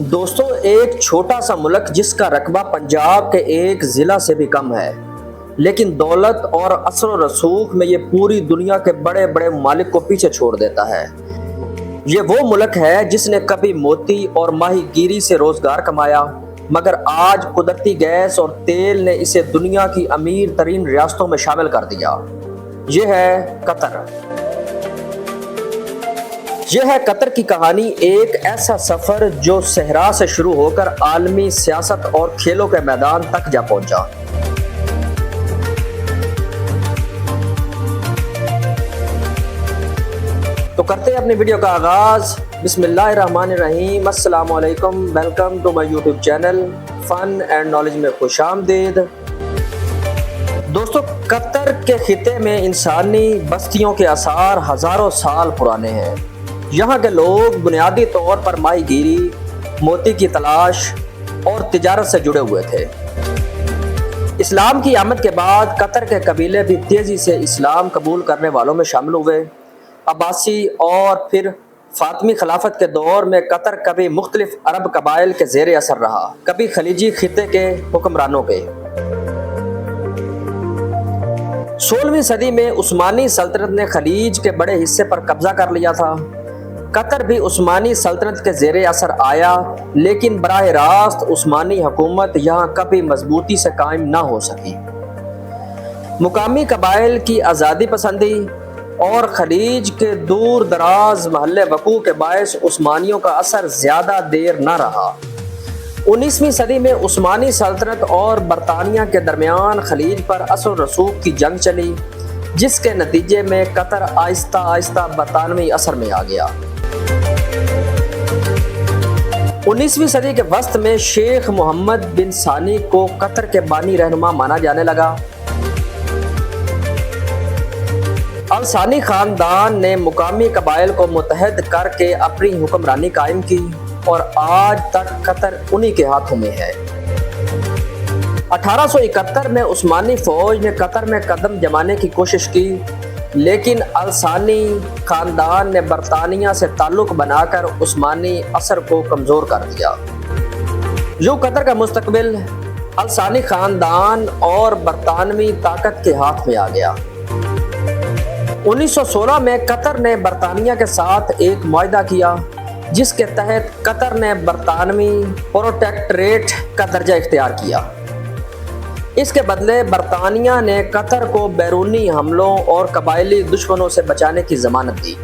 دوستو، ایک چھوٹا سا ملک جس کا رقبہ پنجاب کے ایک ضلع سے بھی کم ہے، لیکن دولت اور اثر و رسوخ میں یہ پوری دنیا کے بڑے بڑے ممالک کو پیچھے چھوڑ دیتا ہے۔ یہ وہ ملک ہے جس نے کبھی موتی اور ماہی گیری سے روزگار کمایا، مگر آج قدرتی گیس اور تیل نے اسے دنیا کی امیر ترین ریاستوں میں شامل کر دیا۔ یہ ہے قطر۔ یہ ہے قطر کی کہانی، ایک ایسا سفر جو صحرا سے شروع ہو کر عالمی سیاست اور کھیلوں کے میدان تک جا پہنچا۔ تو کرتے ہیں اپنی ویڈیو کا آغاز۔ بسم اللہ الرحمن الرحیم۔ السلام علیکم، welcome to my YouTube channel fun and knowledge میں خوش آمدید۔ دوستو، قطر کے خطے میں انسانی بستیوں کے آثار ہزاروں سال پرانے ہیں۔ یہاں کے لوگ بنیادی طور پر ماہی گیری، موتی کی تلاش اور تجارت سے جڑے ہوئے تھے۔ اسلام کی آمد کے بعد قطر کے قبیلے بھی تیزی سے اسلام قبول کرنے والوں میں شامل ہوئے۔ عباسی اور پھر فاطمی خلافت کے دور میں قطر کبھی مختلف عرب قبائل کے زیر اثر رہا، کبھی خلیجی خطے کے حکمرانوں کے۔ 16ویں صدی میں عثمانی سلطنت نے خلیج کے بڑے حصے پر قبضہ کر لیا تھا۔ قطر بھی عثمانی سلطنت کے زیر اثر آیا، لیکن براہ راست عثمانی حکومت یہاں کبھی مضبوطی سے قائم نہ ہو سکی۔ مقامی قبائل کی آزادی پسندی اور خلیج کے دور دراز محل وقوع کے باعث عثمانیوں کا اثر زیادہ دیر نہ رہا۔ 19ویں صدی میں عثمانی سلطنت اور برطانیہ کے درمیان خلیج پر اثر و رسوخ کی جنگ چلی، جس کے نتیجے میں قطر آہستہ آہستہ برطانوی اثر میں آ گیا۔ 19ویں صدی کے وسط میں شیخ محمد بن ثانی کو قطر کے بانی رہنما مانا جانے لگا۔ الثانی خاندان نے مقامی قبائل کو متحد کر کے اپنی حکمرانی قائم کی اور آج تک قطر انہی کے ہاتھوں میں ہے۔ 1871 میں عثمانی فوج نے قطر میں قدم جمانے کی کوشش کی، لیکن الثانی خاندان نے برطانیہ سے تعلق بنا کر عثمانی اثر کو کمزور کر دیا۔ یوں قطر کا مستقبل الثانی خاندان اور برطانوی طاقت کے ہاتھ میں آ گیا۔ 1916 میں قطر نے برطانیہ کے ساتھ ایک معاہدہ کیا، جس کے تحت قطر نے برطانوی پروٹیکٹریٹ کا درجہ اختیار کیا۔ اس کے بدلے برطانیہ نے قطر کو بیرونی حملوں اور قبائلی دشمنوں سے بچانے کی ضمانت دی۔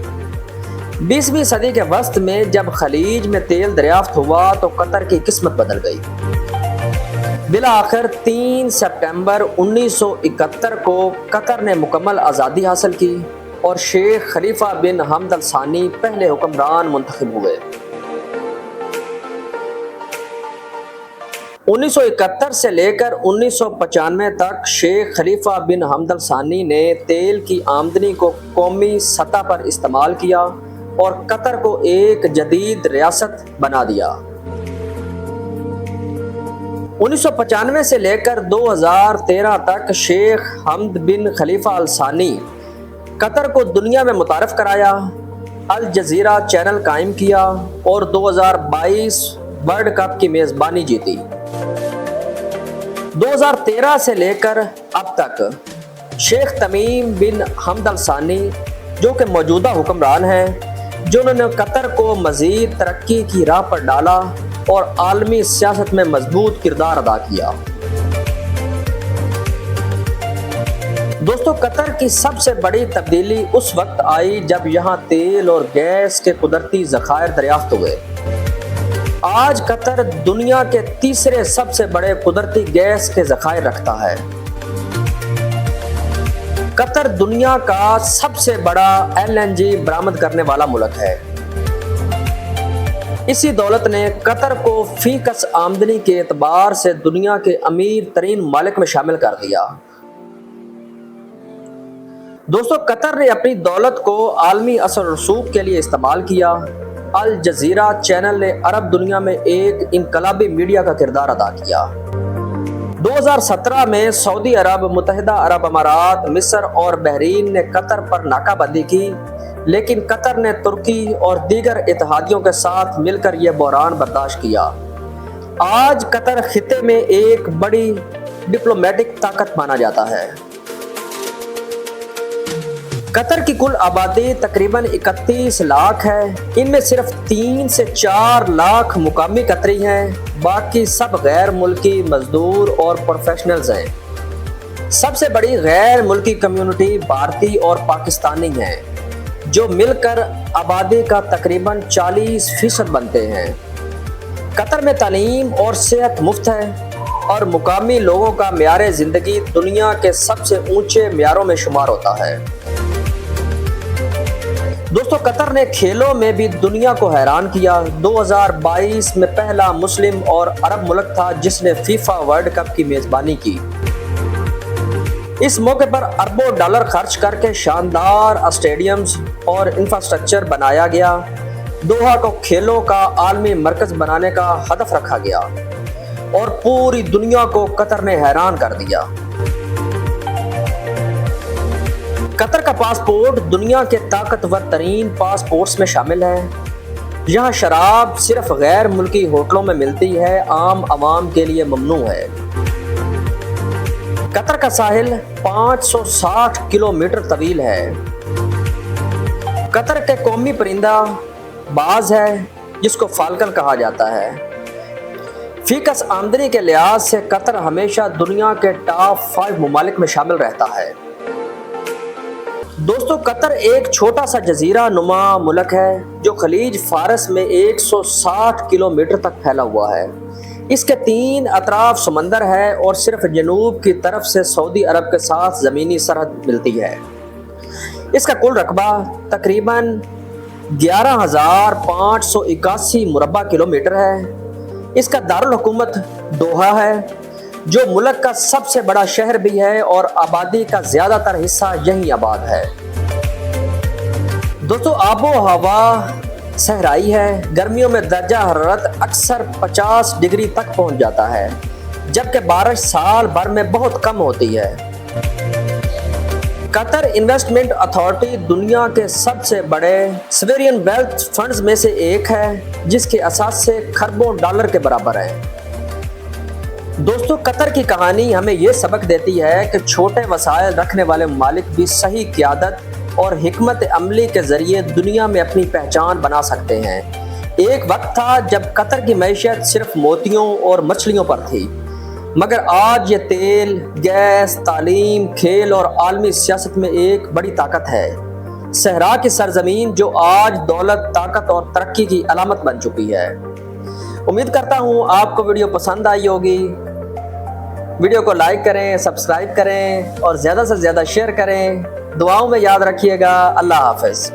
20ویں صدی کے وسط میں جب خلیج میں تیل دریافت ہوا تو قطر کی قسمت بدل گئی۔ بالآخر 3 سپٹمبر 1971 کو قطر نے مکمل آزادی حاصل کی اور شیخ خلیفہ بن حمد الثانی پہلے حکمران منتخب ہوئے۔ 1971 سے لے کر 1995 تک شیخ خلیفہ بن حمد الثانی نے تیل کی آمدنی کو قومی سطح پر استعمال کیا اور قطر کو ایک جدید ریاست بنا دیا۔ 1995 سے لے کر 2013 تک شیخ حمد بن خلیفہ الثانی قطر کو دنیا میں متعارف کرایا، الجزیرہ چینل قائم کیا اور 2022 ورلڈ کپ کی میزبانی جیتی۔ 2013 سے لے کر اب تک شیخ تمیم بن حمد الثانی، جو کہ موجودہ حکمران ہیں، جنہوں نے قطر کو مزید ترقی کی راہ پر ڈالا اور عالمی سیاست میں مضبوط کردار ادا کیا۔ دوستو، قطر کی سب سے بڑی تبدیلی اس وقت آئی جب یہاں تیل اور گیس کے قدرتی ذخائر دریافت ہوئے۔ آج قطر دنیا کے تیسرے سب سے بڑے قدرتی گیس کے ذخائر رکھتا ہے۔ قطر دنیا کا سب سے بڑا LNG برآمد کرنے والا ملک ہے۔ اسی دولت نے قطر کو فی کس آمدنی کے اعتبار سے دنیا کے امیر ترین ممالک میں شامل کر دیا۔ دوستو، قطر نے اپنی دولت کو عالمی اثر و رسوخ کے لیے استعمال کیا۔ الجزیرہ چینل نے عرب دنیا میں ایک انقلابی میڈیا کا کردار ادا کیا۔ 2017 میں سعودی عرب، متحدہ عرب امارات، مصر اور بحرین نے قطر پر ناکہ بندی کی، لیکن قطر نے ترکی اور دیگر اتحادیوں کے ساتھ مل کر یہ بحران برداشت کیا۔ آج قطر خطے میں ایک بڑی ڈپلومیٹک طاقت مانا جاتا ہے۔ قطر کی کل آبادی تقریباً 31 لاکھ ہے۔ ان میں صرف 3 سے 4 لاکھ مقامی قطری ہیں، باقی سب غیر ملکی مزدور اور پروفیشنلز ہیں۔ سب سے بڑی غیر ملکی کمیونٹی بھارتی اور پاکستانی ہیں، جو مل کر آبادی کا تقریباً 40% بنتے ہیں۔ قطر میں تعلیم اور صحت مفت ہے اور مقامی لوگوں کا معیار زندگی دنیا کے سب سے اونچے معیاروں میں شمار ہوتا ہے۔ دوستو، قطر نے کھیلوں میں بھی دنیا کو حیران کیا۔ 2022 میں پہلا مسلم اور عرب ملک تھا جس نے فیفا ورلڈ کپ کی میزبانی کی۔ اس موقع پر اربوں ڈالر خرچ کر کے شاندار اسٹیڈیمز اور انفراسٹرکچر بنایا گیا۔ دوحہ کو کھیلوں کا عالمی مرکز بنانے کا ہدف رکھا گیا اور پوری دنیا کو قطر نے حیران کر دیا۔ قطر کا پاسپورٹ دنیا کے طاقتور ترین پاسپورٹس میں شامل ہے۔ یہاں شراب صرف غیر ملکی ہوٹلوں میں ملتی ہے، عام عوام کے لیے ممنوع ہے۔ قطر کا ساحل 560 کلومیٹر طویل ہے۔ قطر کے قومی پرندہ باز ہے، جس کو فالکن کہا جاتا ہے۔ فی کس آمدنی کے لحاظ سے قطر ہمیشہ دنیا کے ٹاپ 5 ممالک میں شامل رہتا ہے۔ دوستو، قطر ایک چھوٹا سا جزیرہ نما ملک ہے جو خلیج فارس میں 160 کلومیٹر تک پھیلا ہوا ہے۔ اس کے 3 اطراف سمندر ہے اور صرف جنوب کی طرف سے سعودی عرب کے ساتھ زمینی سرحد ملتی ہے۔ اس کا کل رقبہ تقریباً 11,581 مربع کلومیٹر ہے۔ اس کا دارالحکومت دوحہ ہے، جو ملک کا سب سے بڑا شہر بھی ہے اور آبادی کا زیادہ تر حصہ یہیں آباد ہے۔ دوستو، آب و ہوا صحرائی ہے۔ گرمیوں میں درجہ حرارت اکثر 50 ڈگری تک پہنچ جاتا ہے، جبکہ بارش سال بھر میں بہت کم ہوتی ہے۔ قطر انویسٹمنٹ اتھارٹی دنیا کے سب سے بڑے سویرین ویلتھ فنڈز میں سے ایک ہے، جس کے اثاثے کھربوں ڈالر کے برابر ہیں۔ دوستو، قطر کی کہانی ہمیں یہ سبق دیتی ہے کہ چھوٹے وسائل رکھنے والے ممالک بھی صحیح قیادت اور حکمت عملی کے ذریعے دنیا میں اپنی پہچان بنا سکتے ہیں۔ ایک وقت تھا جب قطر کی معیشت صرف موتیوں اور مچھلیوں پر تھی، مگر آج یہ تیل، گیس، تعلیم، کھیل اور عالمی سیاست میں ایک بڑی طاقت ہے۔ صحرا کی سرزمین جو آج دولت، طاقت اور ترقی کی علامت بن چکی ہے۔ امید کرتا ہوں آپ کو ویڈیو پسند آئی ہوگی۔ ویڈیو کو لائک کریں، سبسکرائب کریں اور زیادہ سے زیادہ شیئر کریں۔ دعاؤں میں یاد رکھیے گا۔ اللہ حافظ۔